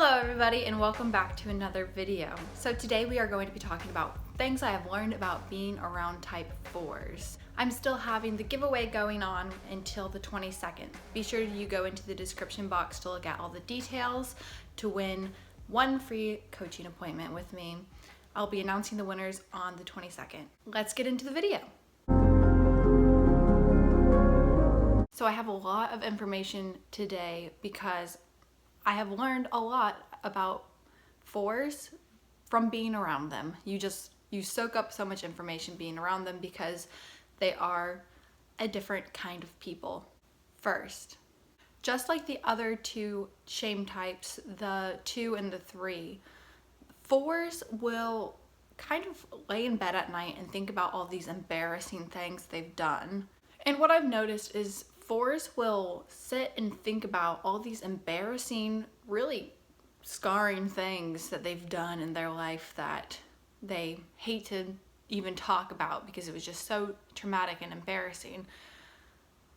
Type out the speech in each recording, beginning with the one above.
Hello everybody and welcome back to another video. So today we are going to be talking about things I have learned about being around type 4s. I'm still having the giveaway going on until the 22nd. Be sure you go into the description box to look at all the details to win one free coaching appointment with me. I'll be announcing the winners on the 22nd. Let's get into the video. So I have a lot of information today because I have learned a lot about 4s from being around them. You soak up so much information being around them because they are a different kind of people. First, just like the other two shame types, the 2 and the 3, 4s will kind of lay in bed at night and think about all these embarrassing things they've done. And what I've noticed is 4s will sit and think about all these embarrassing, really scarring things that they've done in their life that they hate to even talk about because it was just so traumatic and embarrassing.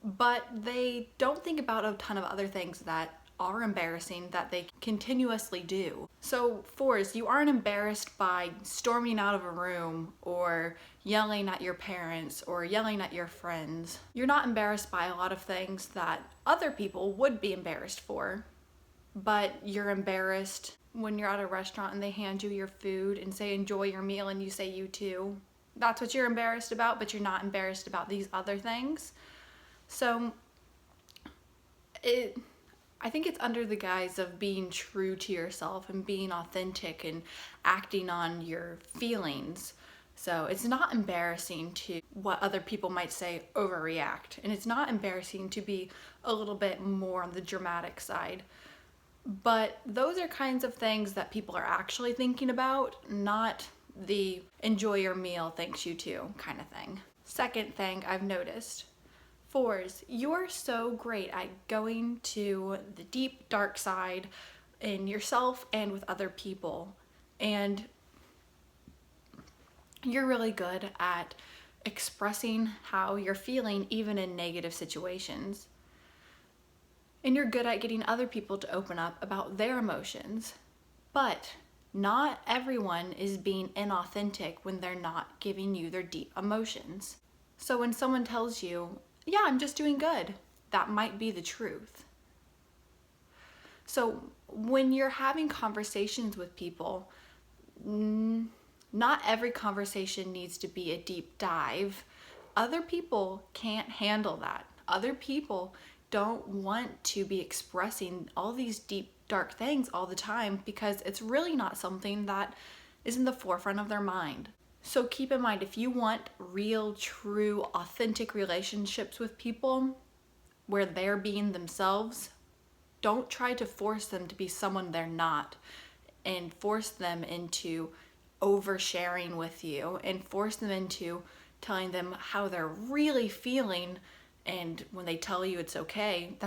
But they don't think about a ton of other things that are embarrassing that they continuously do. So 4s, you aren't embarrassed by storming out of a room or yelling at your parents or yelling at your friends. You're not embarrassed by a lot of things that other people would be embarrassed for, but you're embarrassed when you're at a restaurant and they hand you your food and say enjoy your meal and you say you too. That's what you're embarrassed about, but you're not embarrassed about these other things. So I think it's under the guise of being true to yourself and being authentic and acting on your feelings. So it's not embarrassing to what other people might say overreact. And it's not embarrassing to be a little bit more on the dramatic side. But those are kinds of things that people are actually thinking about, not the enjoy your meal, thanks you too kind of thing. Second thing I've noticed. 4s, you are so great at going to the deep, dark side in yourself and with other people. And you're really good at expressing how you're feeling even in negative situations. And you're good at getting other people to open up about their emotions. But not everyone is being inauthentic when they're not giving you their deep emotions. So when someone tells you, yeah, I'm just doing good, that might be the truth. So when you're having conversations with people, not every conversation needs to be a deep dive. Other people can't handle that. Other people don't want to be expressing all these deep, dark things all the time because it's really not something that is in the forefront of their mind. So keep in mind, if you want real, true, authentic relationships with people where they're being themselves, don't try to force them to be someone they're not and force them into oversharing with you and force them into telling them how they're really feeling. And when they tell you it's okay,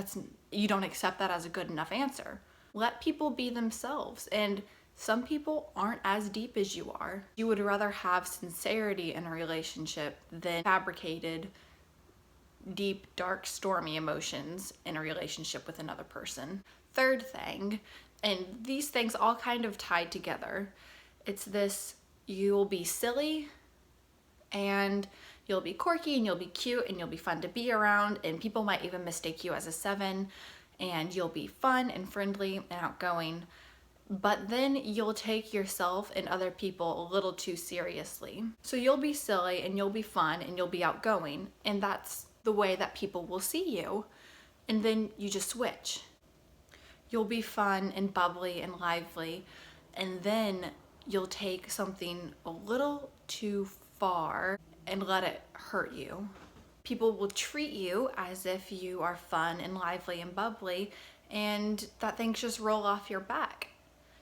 you don't accept that as a good enough answer. Let people be themselves. And some people aren't as deep as you are. You would rather have sincerity in a relationship than fabricated, deep, dark, stormy emotions in a relationship with another person. Third thing, and these things all kind of tied together, it's this: you'll be silly and you'll be quirky and you'll be cute and you'll be fun to be around, and people might even mistake you as a 7, and you'll be fun and friendly and outgoing. But then you'll take yourself and other people a little too seriously. So you'll be silly and you'll be fun and you'll be outgoing, and that's the way that people will see you. And then you just switch. You'll be fun and bubbly and lively, and then you'll take something a little too far and let it hurt you. People will treat you as if you are fun and lively and bubbly, and that things just roll off your back.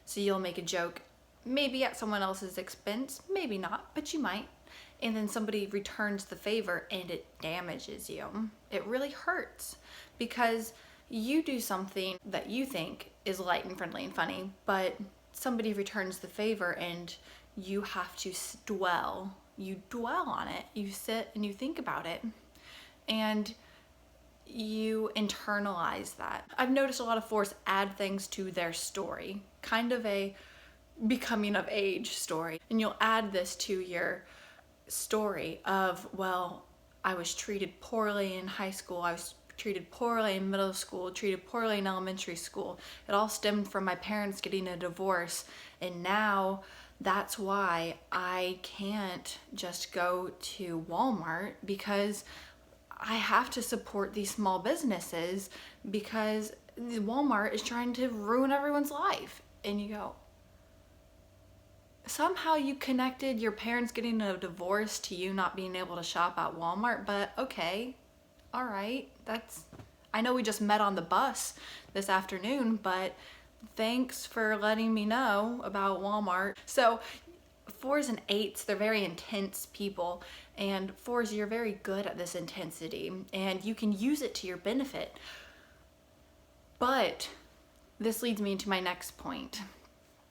So you'll make a joke, maybe at someone else's expense, maybe not, but you might. And then somebody returns the favor and it damages you. It really hurts because you do something that you think is light and friendly and funny, but somebody returns the favor and you have to dwell. You dwell on it. You sit and you think about it. And you internalize that. I've noticed a lot of fours add things to their story, kind of a becoming of age story. And you'll add this to your story of, well, I was treated poorly in high school, I was treated poorly in middle school, treated poorly in elementary school. It all stemmed from my parents getting a divorce, and now that's why I can't just go to Walmart because I have to support these small businesses because Walmart is trying to ruin everyone's life. And you go, somehow you connected your parents getting a divorce to you not being able to shop at Walmart, but okay, all right, I know we just met on the bus this afternoon, but thanks for letting me know about Walmart. So fours and eights, they're very intense people, and fours, you're very good at this intensity and you can use it to your benefit. But this leads me to my next point.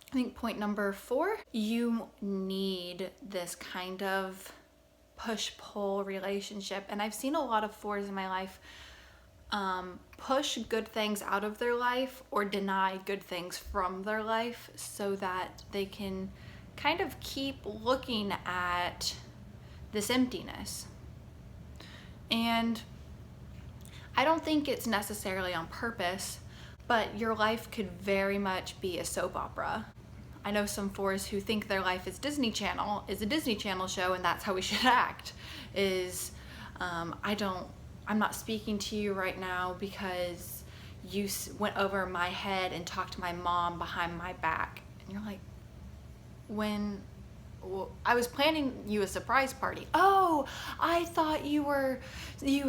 I think point number 4, you need this kind of push-pull relationship. And I've seen a lot of fours in my life push good things out of their life or deny good things from their life so that they can kind of keep looking at this emptiness. And I don't think it's necessarily on purpose, but your life could very much be a soap opera. I know some fours who think their life is Disney Channel, is a Disney Channel show, and that's how we should act. I'm not speaking to you right now because you went over my head and talked to my mom behind my back. And you're like, I was planning you a surprise party. Oh, I thought you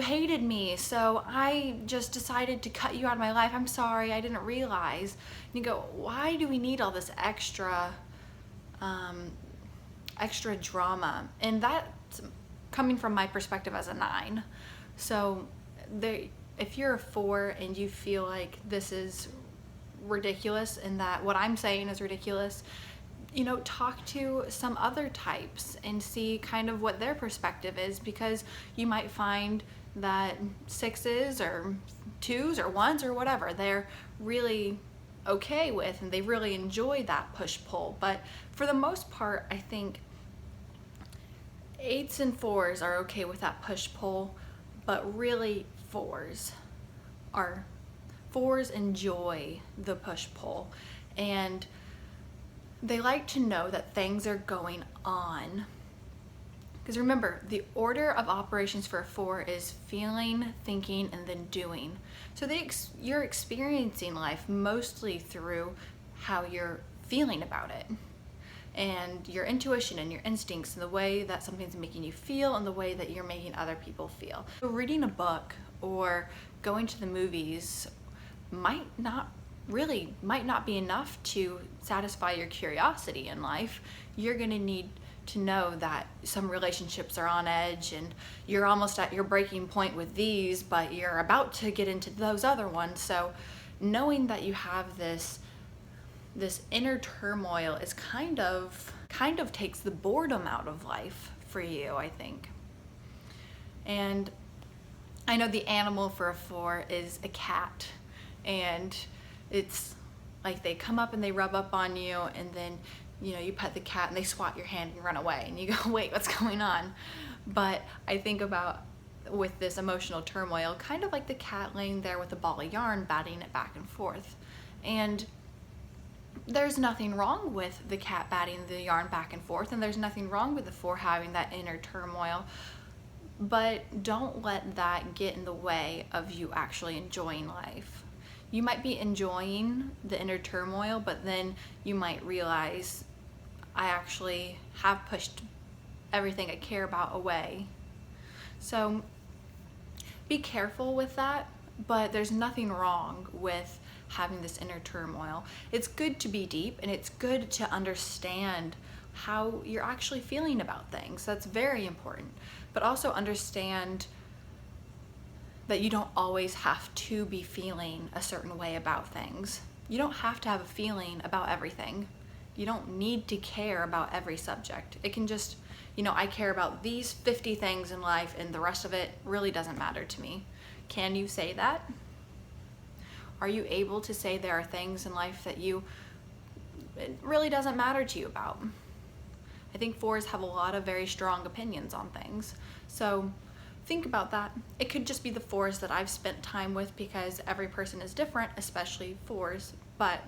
hated me, so I just decided to cut you out of my life. I'm sorry, I didn't realize. And you go, why do we need all this extra drama? And that's coming from my perspective as a 9. So if you're a 4 and you feel like this is ridiculous and that what I'm saying is ridiculous, talk to some other types and see kind of what their perspective is, because you might find that 6s or 2s or 1s or whatever, they're really okay with and they really enjoy that push-pull. But for the most part, I think 8s and 4s are okay with that push-pull, but really 4s enjoy the push-pull, and they like to know that things are going on. Because remember, the order of operations for a 4 is feeling, thinking, and then doing. So you're experiencing life mostly through how you're feeling about it, and your intuition and your instincts, and the way that something's making you feel and the way that you're making other people feel. So reading a book or going to the movies might not be enough to satisfy your curiosity in life. You're going to need to know that some relationships are on edge and you're almost at your breaking point with these, but you're about to get into those other ones. So knowing that you have this inner turmoil is kind of takes the boredom out of life for you, I think. And I know the animal for a 4 is a cat, and it's like they come up and they rub up on you, and then you pet the cat and they swat your hand and run away, and you go, wait, what's going on? But I think about with this emotional turmoil, kind of like the cat laying there with a ball of yarn, batting it back and forth. And there's nothing wrong with the cat batting the yarn back and forth, and there's nothing wrong with the 4 having that inner turmoil, but don't let that get in the way of you actually enjoying life. You might be enjoying the inner turmoil, but then you might realize, I actually have pushed everything I care about away. So be careful with that, but there's nothing wrong with having this inner turmoil. It's good to be deep, and it's good to understand how you're actually feeling about things. That's very important. But also understand that you don't always have to be feeling a certain way about things. You don't have to have a feeling about everything. You don't need to care about every subject. It can just, I care about these 50 things in life and the rest of it really doesn't matter to me. Can you say that? Are you able to say there are things in life that it really doesn't matter to you about? I think fours have a lot of very strong opinions on things. So think about that. It could just be the fours that I've spent time with, because every person is different, especially fours, but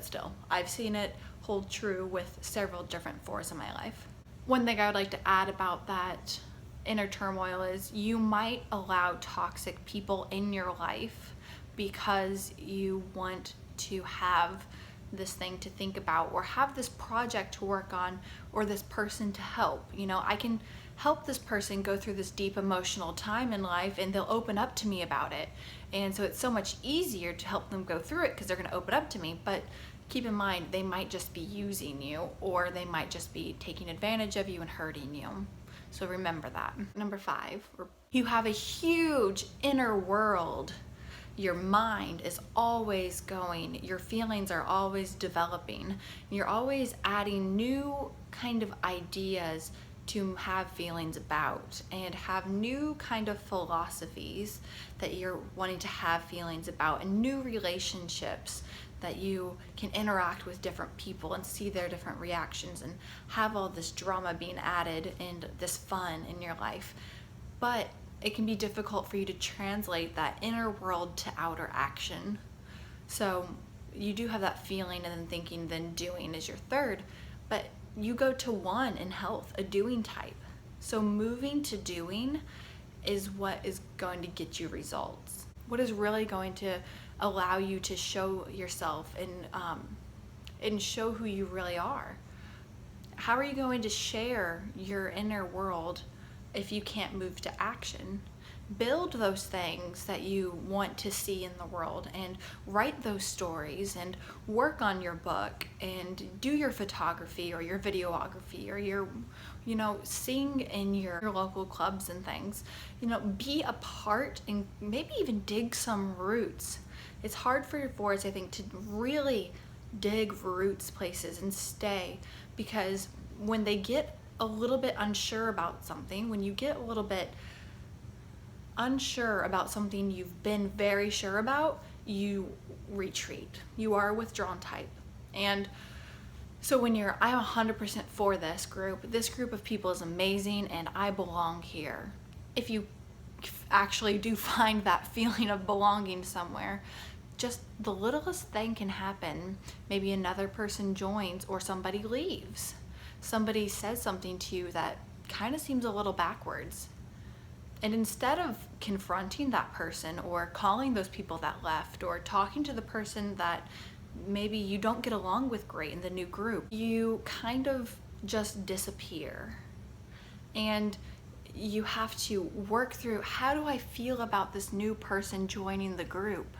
still, I've seen it hold true with several different fours in my life. One thing I would like to add about that inner turmoil is you might allow toxic people in your life because you want to have this thing to think about, or have this project to work on, or this person to help. I can help this person go through this deep emotional time in life, and they'll open up to me about it. And so it's so much easier to help them go through it because they're going to open up to me. But keep in mind, they might just be using you, or they might just be taking advantage of you and hurting you. So remember that. Number 5, you have a huge inner world. Your mind is always going, your feelings are always developing. You're always adding new kind of ideas to have feelings about, and have new kind of philosophies that you're wanting to have feelings about, and new relationships that you can interact with different people and see their different reactions, and have all this drama being added and this fun in your life. But it can be difficult for you to translate that inner world to outer action. So you do have that feeling, and then thinking, then doing is your third, but you go to 1 in health, a doing type. So moving to doing is what is going to get you results. What is really going to allow you to show yourself and show who you really are? How are you going to share your inner world if you can't move to action? Build those things that you want to see in the world, and write those stories, and work on your book, and do your photography or your videography, or your sing in your local clubs and things. Be a part, and maybe even dig some roots. It's hard for your fours, I think, to really dig roots places and stay, because when they get a little bit unsure about something, when you get a little bit unsure about something you've been very sure about, you retreat. You are a withdrawn type. And so when I'm 100% for this group of people is amazing, and I belong here. If you actually do find that feeling of belonging somewhere, just the littlest thing can happen. Maybe another person joins, or somebody leaves. Somebody says something to you that kind of seems a little backwards. And instead of confronting that person, or calling those people that left, or talking to the person that maybe you don't get along with great in the new group, you kind of just disappear. And you have to work through, how do I feel about this new person joining the group?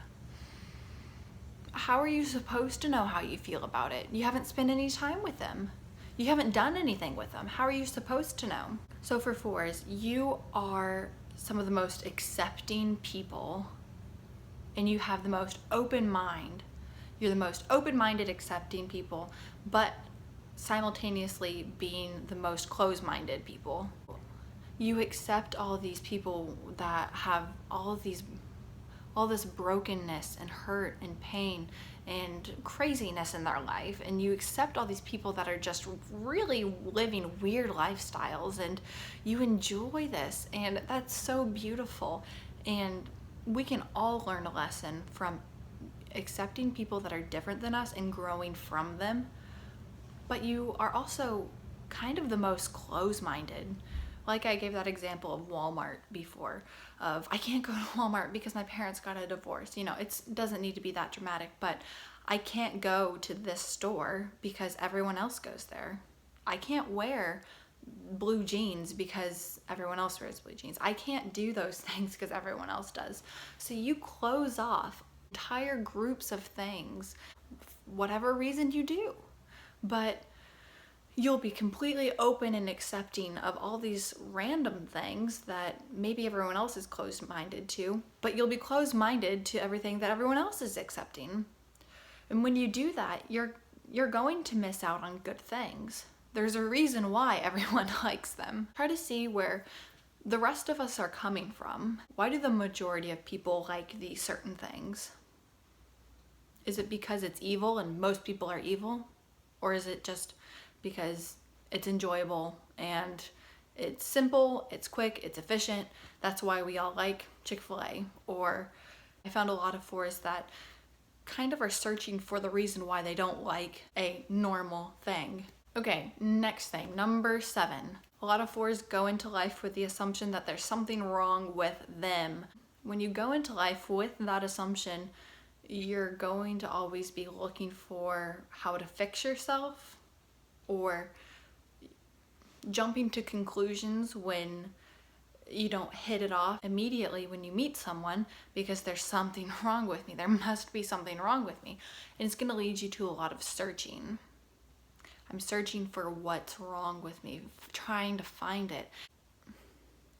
How are you supposed to know how you feel about it? You haven't spent any time with them. You haven't done anything with them. How are you supposed to know? So for fours, you are some of the most accepting people, and you have the most open mind. You're the most open-minded, accepting people, but simultaneously being the most closed-minded people. You accept all of these people that have all this brokenness and hurt and pain and craziness in their life, and you accept all these people that are just really living weird lifestyles, and you enjoy this, and that's so beautiful. And we can all learn a lesson from accepting people that are different than us and growing from them. But you are also kind of the most close-minded. Like I gave that example of Walmart before, of I can't go to Walmart because my parents got a divorce. It doesn't need to be that dramatic, but I can't go to this store because everyone else goes there. I can't wear blue jeans because everyone else wears blue jeans. I can't do those things because everyone else does. So you close off entire groups of things, whatever reason you do. But you'll be completely open and accepting of all these random things that maybe everyone else is closed-minded to, but you'll be closed-minded to everything that everyone else is accepting. And when you do that, you're going to miss out on good things. There's a reason why everyone likes them. Try to see where the rest of us are coming from. Why do the majority of people like these certain things? Is it because it's evil and most people are evil? Or is it just because it's enjoyable and it's simple, it's quick, it's efficient? That's why we all like Chick-fil-A. Or I found a lot of fours that kind of are searching for the reason why they don't like a normal thing. Okay, next thing, number 7. A lot of fours go into life with the assumption that there's something wrong with them. When you go into life with that assumption, you're going to always be looking for how to fix yourself or jumping to conclusions when you don't hit it off immediately when you meet someone because there's something wrong with me. There must be something wrong with me. And it's going to lead you to a lot of searching. I'm searching for what's wrong with me, trying to find it.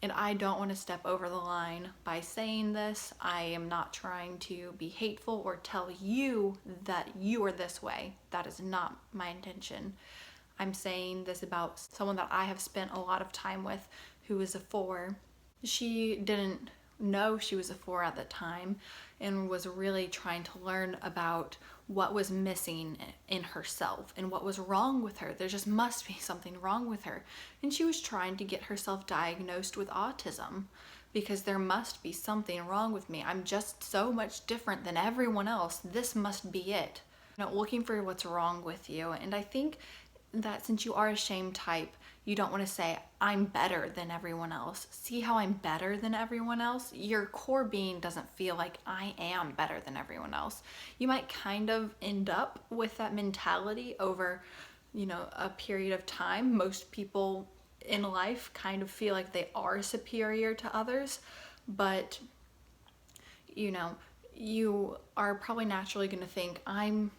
And I don't want to step over the line by saying this. I am not trying to be hateful or tell you that you are this way. That is not my intention. I'm saying this about someone that I have spent a lot of time with who is a 4. She didn't know she was a 4 at the time and was really trying to learn about what was missing in herself and what was wrong with her. There just must be something wrong with her. And she was trying to get herself diagnosed with autism because there must be something wrong with me. I'm just so much different than everyone else. This must be it. Looking for what's wrong with you. And I think that since you are a shame type, you don't want to say, I'm better than everyone else. See how I'm better than everyone else? Your core being doesn't feel like I am better than everyone else. You might kind of end up with that mentality over, a period of time. Most people in life kind of feel like they are superior to others, but, you are probably naturally going to think, I'm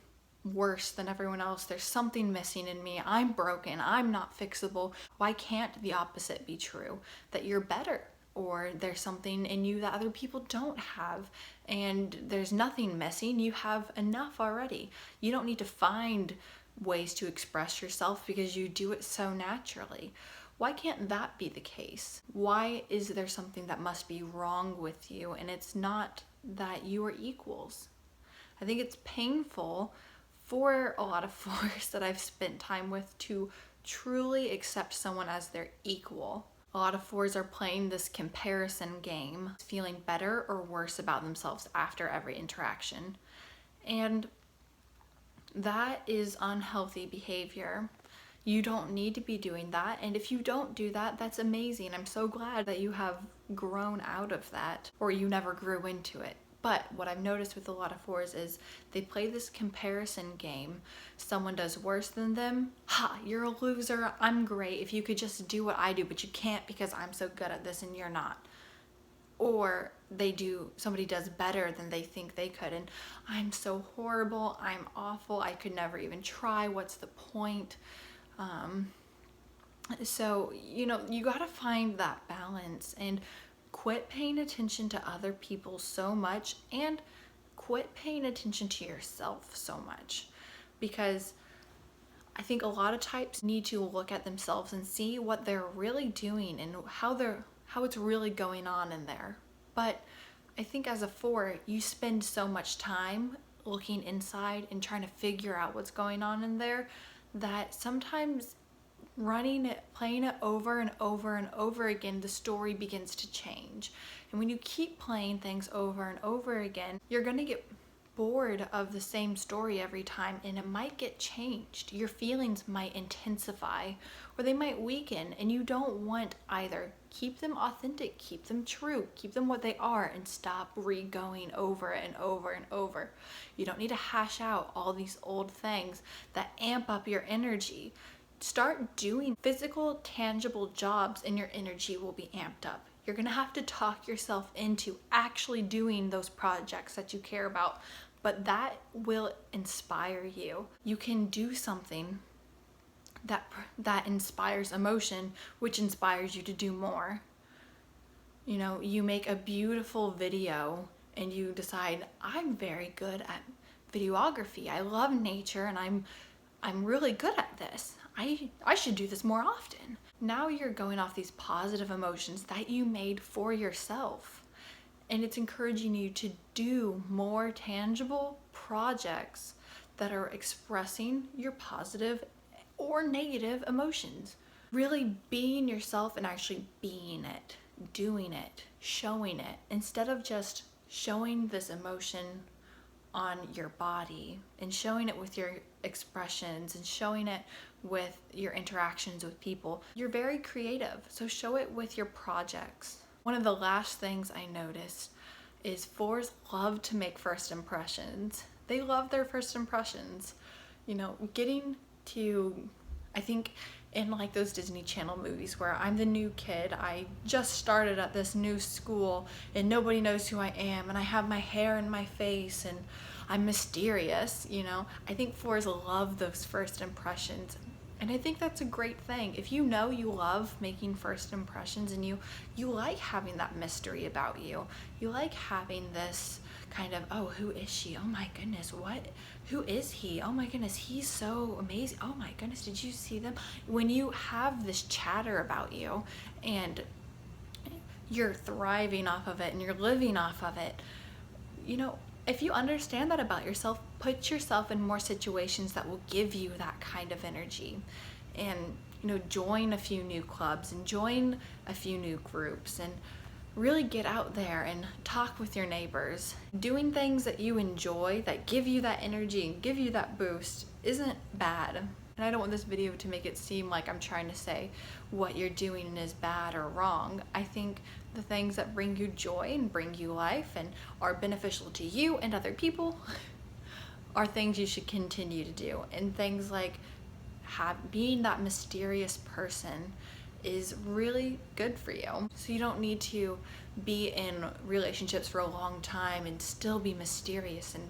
worse than everyone else. There's something missing in me. I'm broken. I'm not fixable. Why can't the opposite be true? That you're better, or there's something in you that other people don't have, and there's nothing missing. You have enough already. You don't need to find ways to express yourself because you do it so naturally. Why can't that be the case? Why is there something that must be wrong with you? And it's not that you are equals. I think it's painful for a lot of 4s that I've spent time with to truly accept someone as their equal. A lot of 4s are playing this comparison game, feeling better or worse about themselves after every interaction. And that is unhealthy behavior. You don't need to be doing that. And if you don't do that, that's amazing. I'm so glad that you have grown out of that, or you never grew into it. But what I've noticed with a lot of 4s is they play this comparison game. Someone does worse than them. Ha, you're a loser. I'm great. If you could just do what I do, but you can't because I'm so good at this and you're not. Or somebody does better than they think they could. And I'm so horrible. I'm awful. I could never even try. What's the point? So, you got to find that balance and quit paying attention to other people so much and quit paying attention to yourself so much, because I think a lot of types need to look at themselves and see what they're really doing and how it's really going on in there. But I think as a 4, you spend so much time looking inside and trying to figure out what's going on in there that sometimes playing it over and over and over again, the story begins to change. And when you keep playing things over and over again, you're going to get bored of the same story every time, and it might get changed. Your feelings might intensify, or they might weaken, and you don't want either. Keep them authentic, keep them true, keep them what they are, and stop re-going over and over and over. You don't need to hash out all these old things that amp up your energy. Start doing physical, tangible jobs and your energy will be amped up. You're going to have to talk yourself into actually doing those projects that you care about, but that will inspire you. You can do something that inspires emotion, which inspires you to do more. You make a beautiful video and you decide, I'm very good at videography. I love nature and I'm really good at this. I should do this more often. now you're going off these positive emotions that you made for yourself. And it's encouraging you to do more tangible projects that are expressing your positive or negative emotions. Really being yourself and actually being it, doing it, showing it, instead of just showing this emotion on your body and showing it with your expressions and showing it with your interactions with people. You're very creative, so show it with your projects. One of the last things I noticed is 4s love to make first impressions. They love their first impressions. You know, getting to, I think in like those Disney Channel movies where I'm the new kid, I just started at this new school and nobody knows who I am and I have my hair in my face and I'm mysterious, you know. I think 4s love those first impressions. And I think that's a great thing. If you know you love making first impressions and you like having that mystery about you, you like having this kind of, oh, who is she? Oh my goodness, what? Who is he? Oh my goodness, he's so amazing. Oh my goodness, did you see them? When you have this chatter about you and you're thriving off of it and you're living off of it, you know, if you understand that about yourself, put yourself in more situations that will give you that kind of energy. And, you know, join a few new clubs and join a few new groups and really get out there and talk with your neighbors. Doing things that you enjoy, that give you that energy and give you that boost, isn't bad. And I don't want this video to make it seem like I'm trying to say what you're doing is bad or wrong. I think the things that bring you joy and bring you life and are beneficial to you and other people are things you should continue to do. And things like being that mysterious person is really good for you. So you don't need to be in relationships for a long time and still be mysterious and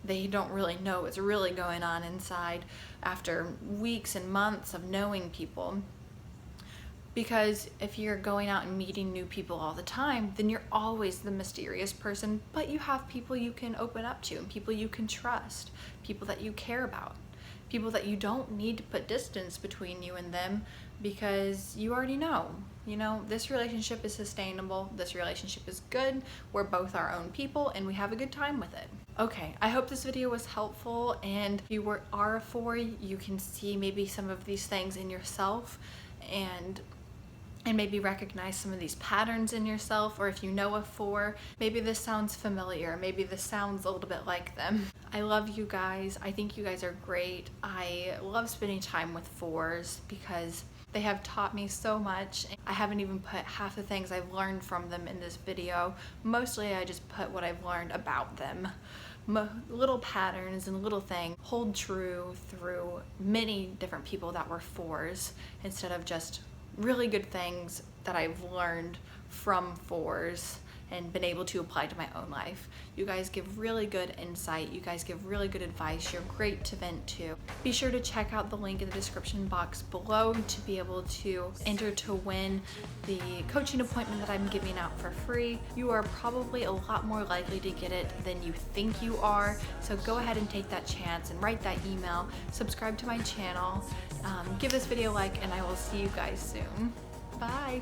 they don't really know what's really going on inside after weeks and months of knowing people. Because if you're going out and meeting new people all the time, then you're always the mysterious person, but you have people you can open up to and people you can trust, people that you care about, people that you don't need to put distance between you and them because you already know, you know, this relationship is sustainable, this relationship is good, we're both our own people and we have a good time with it. Okay, I hope this video was helpful and if you are a 4, you can see maybe some of these things in yourself and maybe recognize some of these patterns in yourself, or if you know a 4, maybe this sounds familiar, maybe this sounds a little bit like them. I love you guys. I think you guys are great. I love spending time with 4s because they have taught me so much. I haven't even put half the things I've learned from them in this video. Mostly I just put what I've learned about them. Little patterns and little things hold true through many different people that were 4s instead of just really good things that I've learned from 4s and been able to apply to my own life. You guys give really good insight. You guys give really good advice. You're great to vent to. Be sure to check out the link in the description box below to be able to enter to win the coaching appointment that I'm giving out for free. You are probably a lot more likely to get it than you think you are. So go ahead and take that chance and write that email. Subscribe to my channel. Give this video a like and I will see you guys soon. Bye.